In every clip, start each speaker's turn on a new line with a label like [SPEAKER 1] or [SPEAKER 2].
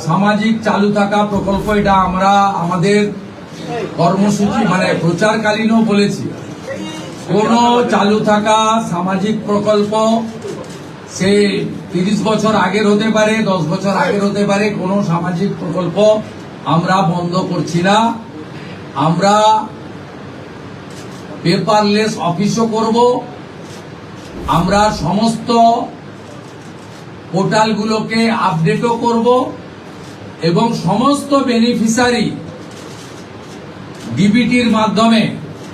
[SPEAKER 1] সামাজিক চালু থাকা প্রকল্প, এটা আমরা আমাদের কর্মসূচি মানে প্রচারকালীনও বলেছি, কোন চালু থাকা সামাজিক প্রকল্প সে 30 বছর আগের হতে পারে, 10 বছর আগের হতে পারে, কোন সামাজিক প্রকল্প আমরা বন্ধ করছি না। আমরা পেপারলেস অফিসও করব, আমরা সমস্ত পোর্টালগুলোকে আপডেটও করব এবং সমস্ত বেনিফিশিয়ারি ডিবিটির মাধ্যমে,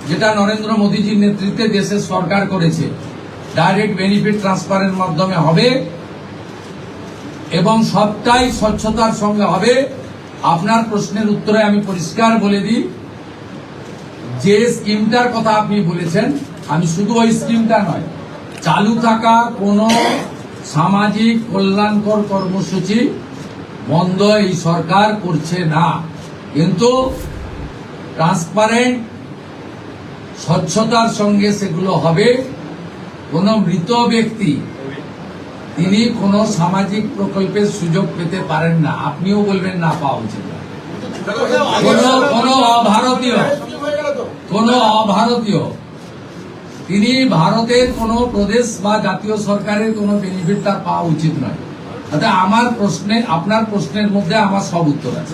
[SPEAKER 1] যেটা নরেন্দ্র মোদীজির নেতৃত্বে দেশের সরকার করেছে, ডাইরেক্ট বেনিফিট ট্রান্সফারের মাধ্যমে হবে এবং সবটাই স্বচ্ছতার সঙ্গে হবে। আপনার প্রশ্নের উত্তরে আমি পরিষ্কার বলে দিই, যে স্কিমটার কথা আপনি বলেছেন, আমি শুধু ওই স্কিমটা নয়, চালু থাকা কোন সামাজিক কল্যাণকর কর্মসূচি বন্ধ এই সরকার করছে না, কিন্তু ট্রান্সপারেন্ট স্বচ্ছতার সঙ্গে সেগুলো হবে। কোন মৃত ব্যক্তি তিনি কোন সামাজিক প্রকল্পের সুযোগ পেতে পারেন না, আপনিও বলবেন না পাওয়া উচিত। কোন অভারতীয় তিনি ভারতের কোন প্রদেশ বা জাতীয় সরকারের কোন বেনিফিট তার পাওয়া উচিত নয়। তাতে আমার প্রশ্নে, আপনার প্রশ্নের মধ্যে আমার সব উত্তর আছে।